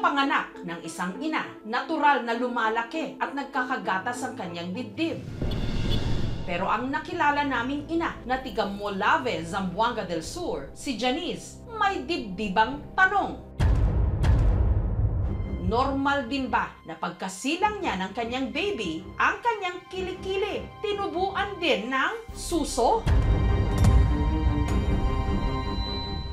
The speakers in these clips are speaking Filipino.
panganak ng isang ina, natural na lumalaki at nagkakagatas ang kanyang dibdib. Pero ang nakilala naming ina na tiga Molave, Zamboanga del Sur, si Janice, may dibdibang tanong. Normal din ba na pagkasilang niya ng kanyang baby, ang kanyang kilikili tinubuan din ng suso?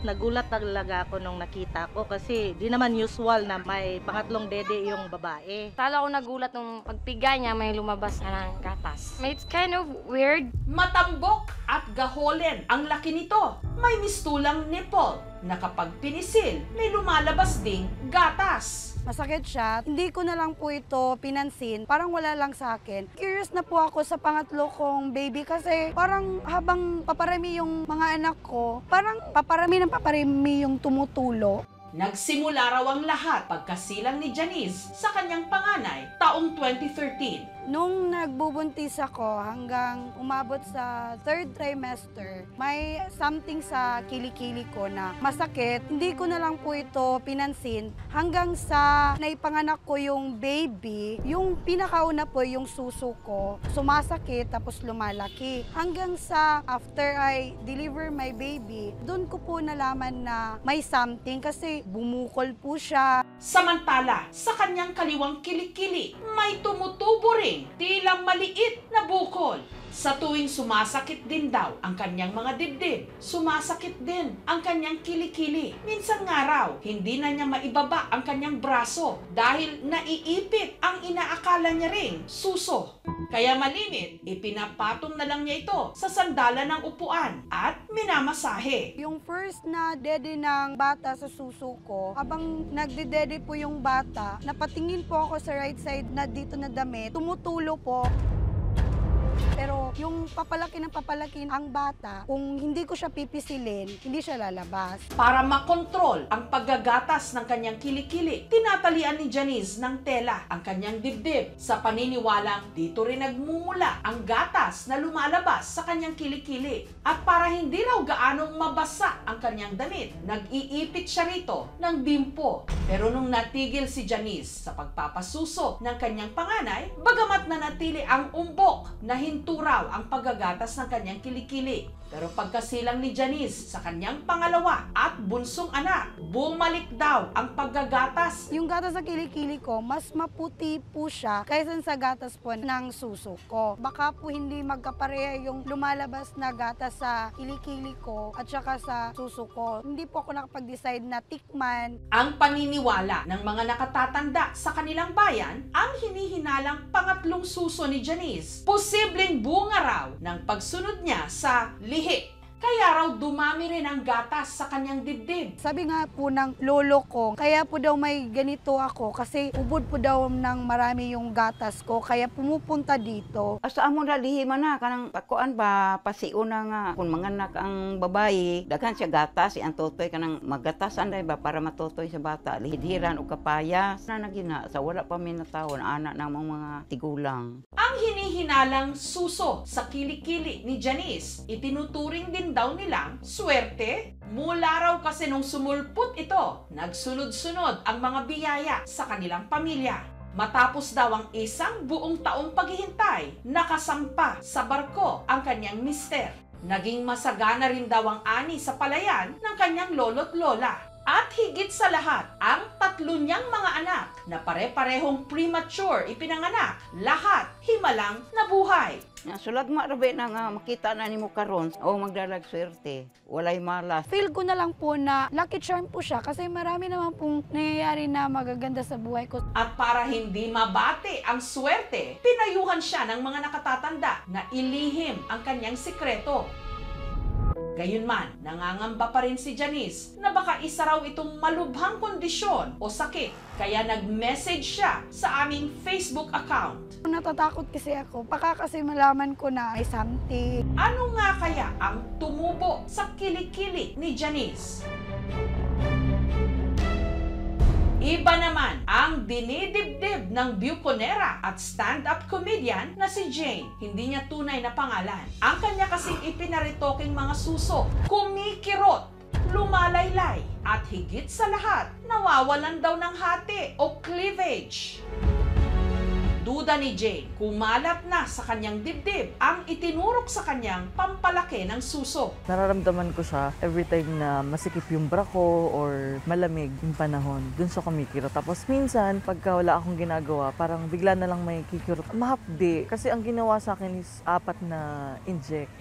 Nagulat talaga ako nung nakita ko kasi di naman usual na may pangatlong dede yung babae. Talo ako nagulat nung pagpigay niya may lumabas na ng gatas. It's kind of weird. Matambok at gaholen ang laki nito. May mistulang nipple na kapag pinisil, may lumalabas ding gatas. Masakit siya. Hindi ko na lang po ito pinansin. Parang wala lang sa akin. Curious na po ako sa pangatlo kong baby kasi parang habang paparami yung mga anak ko, parang paparami yung tumutulo. Nagsimula raw ang lahat pagkasilang ni Janice sa kanyang panganay taong 2013. Nung nagbubuntis ako hanggang umabot sa third trimester, may something sa kilikili ko na masakit. Hindi ko na lang po ito pinansin hanggang sa naipanganak ko yung baby. Yung pinakauna po yung suso ko, sumasakit tapos lumalaki. Hanggang sa after I deliver my baby, doon ko po nalaman na may something kasi bumukol po siya. Samantala, sa kanyang kaliwang kilikili, may tumutubo ring tila maliit na bukol. Sa tuwing sumasakit din daw ang kanyang mga dibdib, sumasakit din ang kanyang kilikili. Minsan nga raw, hindi na niya maibaba ang kanyang braso dahil naiipit ang inaakala niya ring suso. Kaya malimit, ipinapatong na lang niya ito sa sandalan ng upuan at minamasahe. Yung first na dede ng bata sa suso ko, habang nagdedede po yung bata, napatingin po ako sa right side na dito na damit, tumutulo po. Pero yung papalaki ang bata, kung hindi ko siya pipisilin, hindi siya lalabas. Para makontrol ang paggagatas ng kanyang kilikili, tinatalian ni Janice ng tela ang kanyang dibdib sa paniniwalang dito rin nagmumula ang gatas na lumalabas sa kanyang kilikili. At para hindi raw gaanong mabasa ang kanyang damit, nag-iipit siya rito ng bimpo. Pero nung natigil si Janice sa pagpapasuso ng kanyang panganay, bagamat nanatili ang umbok na hinto raw ang paggagatas ng kanyang kilikili. Pero pagkasilang ni Janice sa kanyang pangalawa at bunsong anak, bumalik daw ang paggagatas. Yung gatas sa kilikili ko, mas maputi po siya kaysa sa gatas po ng suso ko. Baka po hindi magkapareha yung lumalabas na gatas sa kilikili ko at saka sa suso ko. Hindi po ako nakapag-decide na tikman. Ang paniniwala ng mga nakatatanda sa kanilang bayan, ang hinihinalang pangatlong suso ni Janice, posibleng bunga raw ng pagsunod niya sa lihi. Kaya raw dumami rin ang gatas sa kanyang dibdib. Sabi nga po ng lolo ko, kaya po daw may ganito ako kasi ubod po daw ng marami yung gatas ko, kaya pumupunta dito. Asa mo na lihiman na kanang pakuan ba pasiuna nga kung manganak ang babae, daghan siya gatas ang totoy kanang magatasan dai ba para matotoy sa bata, lihidhiran o kapayas na nagina sa wala pa minatawon anak ng mga tigulang. Ang hinihinalang suso sa kilikili ni Janice, itinuturing din daw nilang swerte. Mula raw kasi nung sumulpot ito, nagsunod-sunod ang mga biyaya sa kanilang pamilya. Matapos daw ang isang buong taong paghihintay, nakasampa sa barko ang kanyang mister. Naging masagana rin daw ang ani sa palayan ng kanyang lolo't lola. At higit sa lahat, ang tatlo niyang mga anak na pare-parehong premature ipinanganak, lahat himalang nabuhay. Sulag rabi na nga makita na nimo karon o magdalag swerte, walay malas. Feel ko na lang po na lucky charm po siya kasi marami naman pong nangyayari na magaganda sa buhay ko. At para hindi mabate ang swerte, pinayuhan siya ng mga nakatatanda na ilihim ang kanyang sikreto. Gayunman, nangangamba pa rin si Janice na baka isa raw itong malubhang kondisyon o sakit. Kaya nag-message siya sa aming Facebook account. Natatakot kasi ako, baka kasi malaman ko na may something. Ano nga kaya ang tumubo sa kilikili ni Janice? Iba naman ang dinidibdib ng bukonera at stand-up comedian na si Jane. Hindi niya tunay na pangalan. Ang kanya kasing ipinaritoking mga suso, kumikirot, lumalaylay, at higit sa lahat, nawawalan daw ng hati o cleavage. Duda ni Jane, kumalat na sa kanyang dibdib ang itinurok sa kanyang pampalaki ng suso. Nararamdaman ko siya every time na masikip yung bra ko or malamig yung panahon. Dun siya kumikirot. Tapos minsan, pagka wala akong ginagawa, parang bigla na lang may kikirot. Mahapdi. Kasi ang ginawa sa akin is 4 na inject.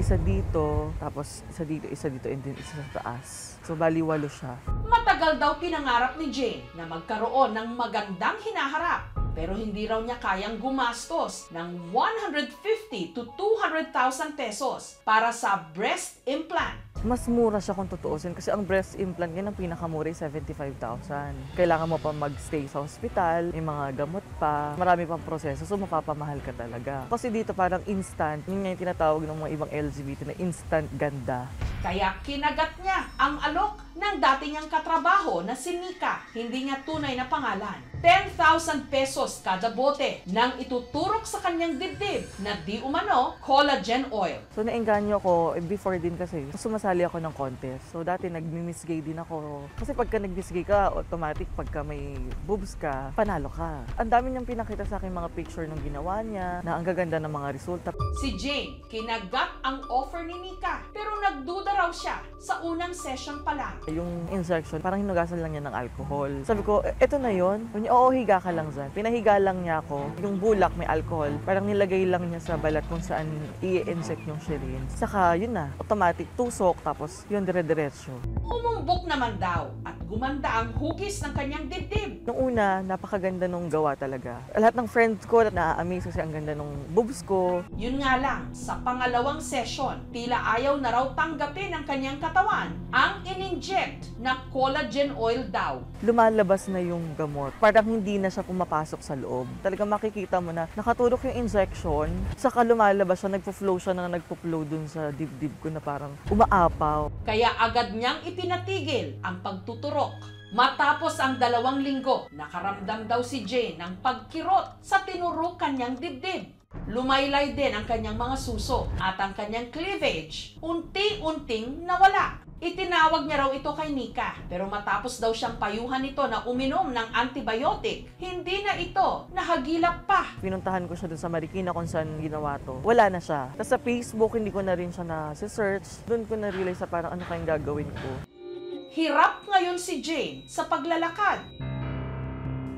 Isa dito, tapos isa dito, and then isa sa taas. So, bali 8 siya. Matagal daw pinangarap ni Jane na magkaroon ng magandang hinaharap. Pero hindi raw niya kayang gumastos ng 150 to 200,000 pesos para sa breast implant. Mas mura siya kung tutuusin kasi ang breast implant yan ang pinakamura 75,000. Kailangan mo pa magstay sa hospital, may mga gamot pa, marami pang proseso, so mapapamahal ka talaga. Kasi dito parang instant, yun nga yung tinatawag ng mga ibang LGBT na instant ganda. Kaya kinagat niya ang alok ng dati niyang katrabaho na si Nika, hindi niya tunay na pangalan. 10,000 pesos kada bote nang ituturok sa kanyang dibdib na di umano collagen oil. So naengganyo ko, before din kasi, sumasali ako ng contest. So dati nagmi-miss gay din ako. Kasi pagka nag-miss gay ka, automatic pagka may boobs ka, panalo ka. Ang dami niyang pinakita sa akin mga picture ng ginawa niya, na ang gaganda ng mga resulta. Si Jane, kinagat ang offer ni Nika, pero nagduda raw siya sa unang session pa lang. Yung injection, parang hinugasan lang niya ng alcohol. Sabi ko, eto na yun. Oo, higa ka lang dyan. Pinahiga lang niya ako. Yung bulak may alcohol, parang nilagay lang niya sa balat kung saan i-inject yung syringe. Saka yun na, automatic tusok, tapos yun dire-diretso. Umumbok naman daw at gumanda ang hugis ng kanyang dibdib. Nung una, napakaganda nung gawa talaga. Lahat ng friends ko na-amaze kasi ang ganda nung boobs ko. Yun nga lang, sa pangalawang session, tila ayaw na raw tanggapin ng kanyang katawan ang in-inject na collagen oil daw. Lumalabas na yung gamot. Parang hindi na siya pumapasok sa loob. Talagang makikita mo na nakaturok yung injection, saka lumalabas siya, nagpo-flow siya na nagpo-flow dun sa dibdib ko na parang umaapaw. Kaya agad niyang ipinatigil ang pagtuturok. Matapos ang 2 linggo, nakaramdam daw si Jane ng pagkirot sa tinurukan niyang dibdib. Lumaylay din ang kanyang mga suso at ang kanyang cleavage unti-unting nawala. Itinawag niya raw ito kay Nika, pero matapos daw siyang payuhan nito na uminom ng antibiotic, hindi na ito nahagilap pa. Pinuntahan ko siya dun sa Marikina kung saan ginawa to. Wala na siya. Tapos sa Facebook, hindi ko na rin siya na-search. Doon ko na-realize na parang ano kayong gagawin ko. Hirap ngayon si Jane sa paglalakad,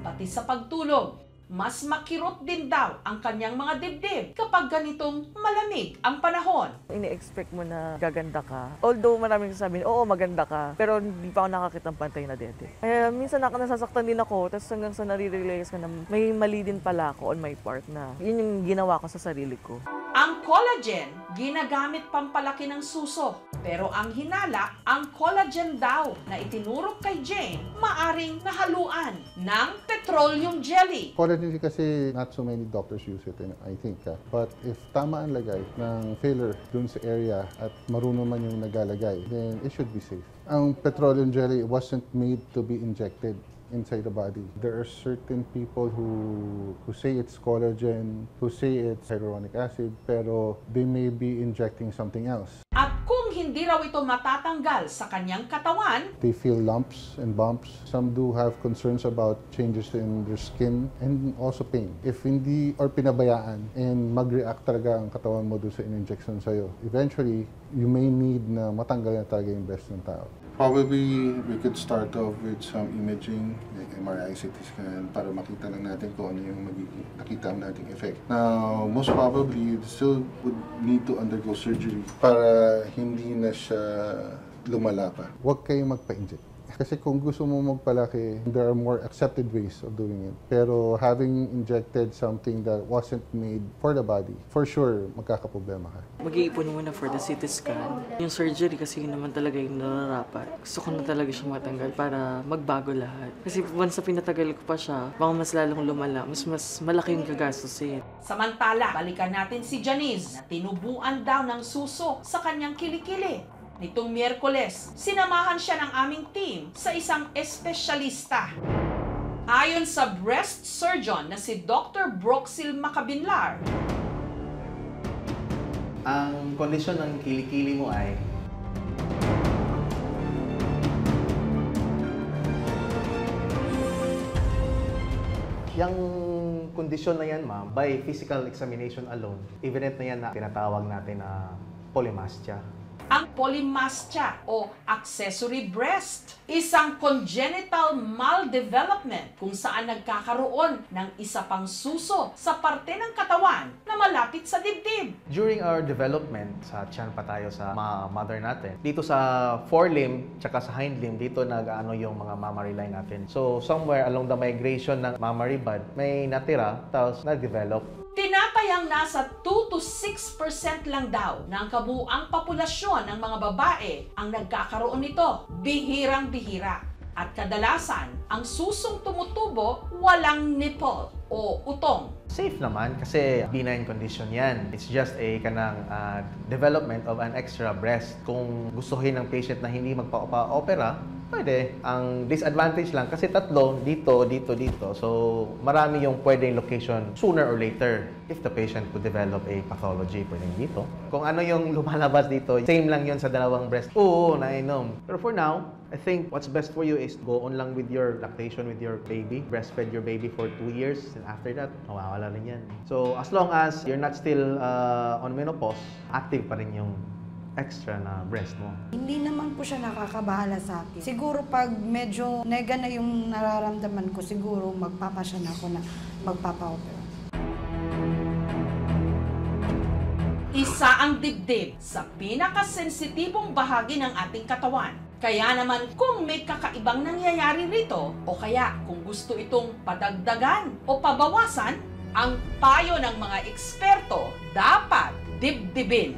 pati sa pagtulog. Mas makirot din daw ang kanyang mga dibdib kapag ganitong malamig ang panahon. Ini-expect mo na gaganda ka. Although maraming sasabihin, oo, maganda ka. Pero hindi pa ako nakakita ng pantay na dede. Kaya minsan nasasaktan din ako. Tapos hanggang sa nare-realize ko na may mali din pala ako on my part na yun yung ginawa ko sa sarili ko. Ang collagen, ginagamit pampalaki ng suso. Pero ang hinala, ang collagen daw na itinurok kay Jane, maaring nahaluan ng petroleum jelly. Collagen kasi not so many doctors use it, I think. But if tama ang lagay ng filler dun sa area at marunong man yung nagalagay, then it should be safe. Ang petroleum jelly wasn't made to be injected inside the body. There are certain people who say it's collagen, who say it's hyaluronic acid, pero they may be injecting something else. At kung hindi raw ito matatanggal sa kanyang katawan, They feel lumps and bumps. Some do have concerns about changes in their skin and also pain. If hindi or pinabayaan and mag-react talaga ang katawan mo doon sa in-injection sa'yo, eventually, you may need na matanggal na talaga yung breast ng tao. Probably, we could start off with some imaging, like MRI, CT scan, para makita lang natin kung ano yung nakita nating effect. Now, most probably, you still would need to undergo surgery para hindi na siya lumala pa. Huwag kayong magpa-inject. Kasi kung gusto mo magpalaki, there are more accepted ways of doing it. Pero having injected something that wasn't made for the body, for sure, magkakaproblema ka. Mag-iipon muna for the CT scan. Yung surgery kasi yun naman talaga yung nararapat. Gusto ko na talaga siya matanggal para magbago lahat. Kasi once na pinatagal ko pa siya, baka mas lalong lumala, mas malaki yung gagastusin. samantala, balikan natin si Janice na tinubuan daw ng suso sa kanyang kilikili. Nitong Miyerkules, sinamahan siya ng aming team sa isang espesyalista. Ayon sa breast surgeon na si Dr. Broxil Macabinlar, ang kondisyon ng kilikili mo ay Yung kondisyon na yan, ma'am, by physical examination alone, evident na yan na tinatawag natin na polymastia. Ang polymastia o accessory breast, isang congenital maldevelopment kung saan nagkakaroon ng isa pang suso sa parte ng katawan na malapit sa dibdib. During our development, sa tiyan pa tayo sa mother natin, dito sa forelimb, tsaka sa hind limb, dito nag-ano yung mga mammary line natin. So, somewhere along the migration ng mammary bud, may natira, tapos nag-develop. Tinatayang nasa 2 to 6% lang daw ng kabuuang populasyon ng mga babae ang nagkakaroon nito, bihirang-bihira. At kadalasan, ang susong tumutubo walang nipple o utong. Safe naman kasi benign condition yan. It's just a kanang development of an extra breast. Kung gustuhin ng patient na hindi magpa-opera, pwede. Ang disadvantage lang kasi tatlo, dito, dito, dito. So, marami yung pwedeng location sooner or later if the patient could develop a pathology. Pwedeng dito. Kung ano yung lumalabas dito, same lang yun sa dalawang breast. Oo, nainom. Pero for now, I think what's best for you is go on lang with your lactation with your baby. Breastfeed your baby for 2 years. And after that, mawawala rin yan. So, as long as you're not still on menopause, active pa rin yung extra na breast mo. Hindi naman po siya nakakabahala sa akin. Siguro pag medyo nega na yung nararamdaman ko, siguro magpapasya na ako na magpapa-opera. Isa ang dibdib sa pinakasensitibong bahagi ng ating katawan. Kaya naman kung may kakaibang nangyayari rito o kaya kung gusto itong padagdagan o pabawasan, ang payo ng mga eksperto dapat dibdibin.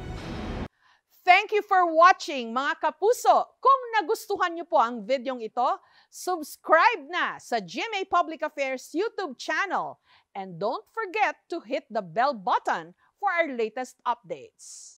Thank you for watching, mga kapuso. Kung nagustuhan niyo po ang videong ito, subscribe na sa GMA Public Affairs YouTube channel. And don't forget to hit the bell button for our latest updates.